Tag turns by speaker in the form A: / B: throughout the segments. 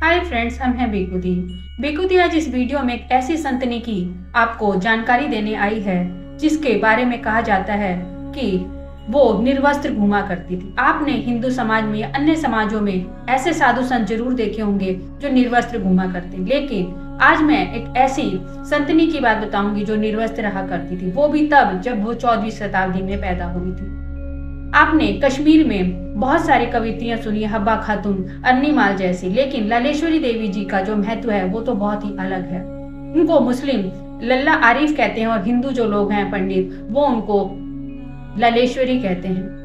A: Hi friends, हम हैं बेकुदी। बेकुदी आज इस वीडियो में एक ऐसी संतनी की आपको जानकारी देने आई है जिसके बारे में कहा जाता है कि वो निर्वस्त्र घूमा करती थी। आपने हिंदू समाज में या अन्य समाजों में ऐसे साधु संत जरूर देखे होंगे जो निर्वस्त्र घूमा करते, लेकिन आज मैं एक ऐसी संतनी की बात बताऊंगी जो निर्वस्त्र रहा करती थी, वो भी तब जब वो 14वीं शताब्दी में पैदा हुई थी। आपने कश्मीर में बहुत सारी कविताएं सुनी, हब्बा खातून, अन्नी माल जैसी, लेकिन ललेश्वरी देवी जी का जो महत्व है वो तो बहुत ही अलग है। उनको मुस्लिम लल्ला आरिफ कहते हैं और हिंदू जो लोग हैं पंडित वो उनको ललेश्वरी कहते हैं।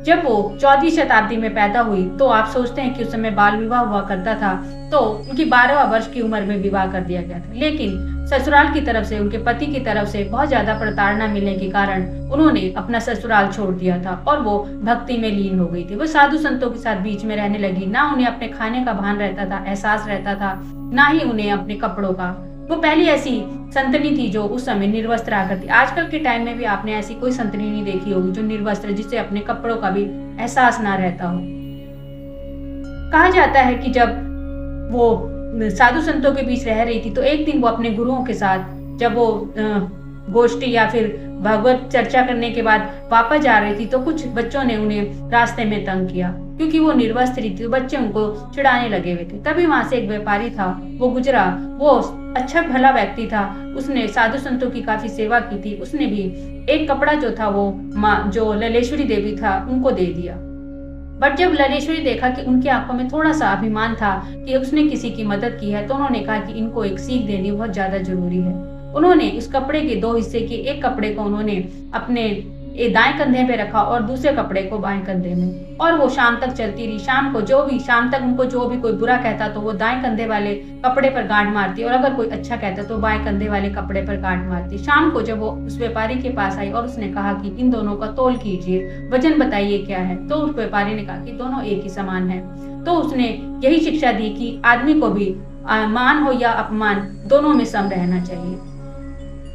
A: जब वो 14वीं शताब्दी में पैदा हुई तो आप सोचते हैं कि उस समय बाल विवाह हुआ करता था, तो उनकी 12वां वर्ष की उम्र में विवाह कर दिया गया था। लेकिन ससुराल की तरफ से, उनके पति की तरफ से बहुत ज्यादा प्रताड़ना मिलने के कारण उन्होंने अपना ससुराल छोड़ दिया था और वो भक्ति में लीन हो गई थी। वो साधु संतों के साथ बीच में रहने लगी। ना उन्हें अपने खाने का भान रहता था, एहसास रहता था, ना ही उन्हें अपने कपड़ों का। वो पहली ऐसी संतनी थी जो उस समय निर्वस्त्र रहा करती। आजकल के टाइम में भी आपने ऐसी कोई संतनी नहीं देखी होगी जो निर्वस्त्र, जिससे अपने कपड़ों का भी एहसास ना रहता हो। कहा जाता है कि जब वो साधु संतों के बीच रह रही थी तो एक दिन वो अपने गुरुओं के साथ जब वो गोष्ठी या फिर भगवत चर्चा करने के बाद वापस जा रही थी तो कुछ बच्चों ने उन्हें रास्ते में तंग किया। क्योंकि वो निर्वस्त्र थी तो बच्चे उनको चिढ़ाने लगे हुए थे। तभी वहां से एक व्यापारी था, वो गुजरा। वो अच्छा भला व्यक्ति था, उसने साधु संतों की काफी सेवा की थी। उसने भी एक कपड़ा जो था वो जो ललेश्वरी देवी था उनको दे दिया। बट जब ललेश्वरी देखा कि उनकी आंखों में थोड़ा सा अभिमान था कि उसने किसी की मदद की है, तो उन्होंने कहा कि इनको एक सीख देनी बहुत ज्यादा जरूरी है। उन्होंने उस कपड़े के दो हिस्से किए। एक कपड़े को उन्होंने अपने दाएं कंधे पे रखा और दूसरे कपड़े को बाएं कंधे में, और वो शाम तक चलती रही। शाम तक उनको जो भी कोई बुरा कहता तो वो दाएं कंधे वाले कपड़े पर गांठ मारती, और अगर कोई अच्छा कहता तो बाएं कंधे वाले कपड़े पर गांठ मारती। शाम को जब वो उस व्यापारी के पास आई और उसने कहा कि इन दोनों का तोल कीजिए, वजन बताइए क्या है, तो उस व्यापारी ने कहा कि दोनों एक ही समान है। तो उसने यही शिक्षा दी कि आदमी को भी मान हो या अपमान दोनों में सम रहना चाहिए।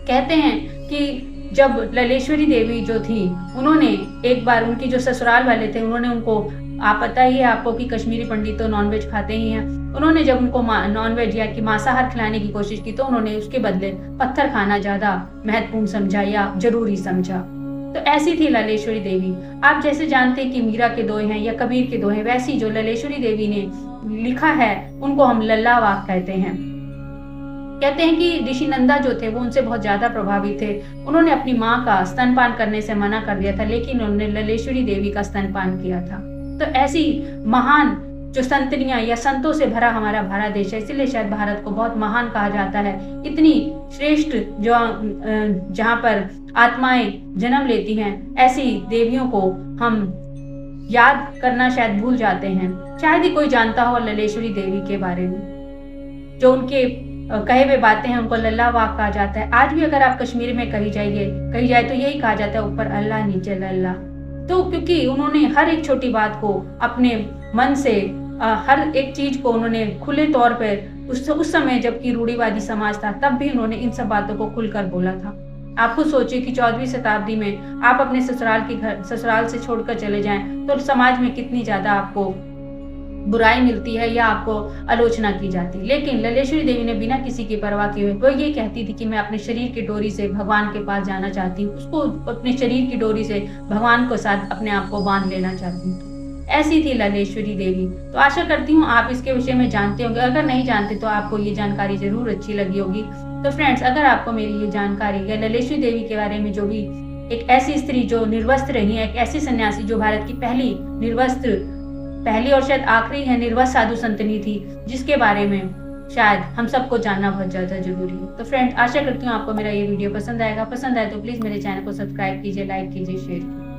A: कहते हैं कि जब ललेश्वरी देवी जो थी, उन्होंने एक बार उनकी जो ससुराल वाले थे उन्होंने उनको, आप पता ही है आपको कि कश्मीरी पंडित तो नॉनवेज खाते ही हैं, उन्होंने जब उनको नॉनवेज या कि मांसाहार खिलाने की कोशिश की तो उन्होंने उसके बदले पत्थर खाना ज्यादा महत्वपूर्ण समझा या जरूरी समझा। तो ऐसी थी ललेश्वरी देवी। आप जैसे जानते हैं कि मीरा के दोहे हैं या कबीर के दोहे, वैसी जो ललेश्वरी देवी ने लिखा है उनको हम लल्ला वाक कहते हैं। कहते हैं कि ऋषि नंदा जो थे वो उनसे बहुत ज्यादा प्रभावित थे। उन्होंने अपनी माँ का स्तनपान करने से मना कर दिया था, लेकिन उन्होंने ललेश्वरी देवी का स्तनपान किया था। तो ऐसी महान जो संतनियां या संतों से भरा हमारा भारत देश है, इसलिए शायद भारत को बहुत महान कहा जाता है। इतनी श्रेष्ठ जो जहाँ पर आत्माएं जन्म लेती हैं, ऐसी देवियों को हम याद करना शायद भूल जाते हैं। शायद ही कोई जानता हो ललेश्वरी देवी के बारे में। जो उनके कहे हुए बातें हैं उनको लल्ला वाक कहा जाता है। आज भी अगर आप कश्मीर में कही जाए तो यही कहा जाता है, ऊपर अल्लाह नीचे लल्ला। तो क्योंकि उन्होंने हर एक छोटी बात को अपने मन से, हर एक चीज को उन्होंने खुले तौर पर, उस समय जबकि रूढ़िवादी समाज था तब भी उन्होंने इन सब बातों को खुलकर बोला था। आप खुद सोचिए कि 14वीं शताब्दी में आप अपने ससुराल से छोड़कर चले जाएं तो समाज में कितनी ज्यादा आपको बुराई मिलती है या आपको आलोचना की जाती। लेकिन ललेश्वरी देवी ने बिना किसी की परवाह किए वो ये कहती थी कि मैं अपने शरीर की डोरी से भगवान के पास जाना चाहती हूँ। उसको अपने शरीर की डोरी से भगवान को साथ अपने आप को बांध लेना चाहती हूँ। ऐसी थी ललेश्वरी देवी। तो आशा करती हूँ आप इसके विषय में जानते होंगे। अगर नहीं जानते तो आपको ये जानकारी जरूर अच्छी लगी होगी। तो फ्रेंड्स, अगर आपको मेरी ये जानकारी या ललेश्वरी देवी के बारे में, जो भी एक ऐसी स्त्री जो निर्वस्त्र रही है, एक ऐसी सन्यासी जो भारत की पहली और शायद आखिरी है निर्वस्त्र साधु संतनी थी, जिसके बारे में शायद हम सबको जानना बहुत ज्यादा जरूरी है। तो फ्रेंड्स, आशा करती हूँ आपको मेरा ये वीडियो पसंद आएगा। पसंद आए तो प्लीज मेरे चैनल को सब्सक्राइब कीजिए, लाइक कीजिए, शेयर कीजिए।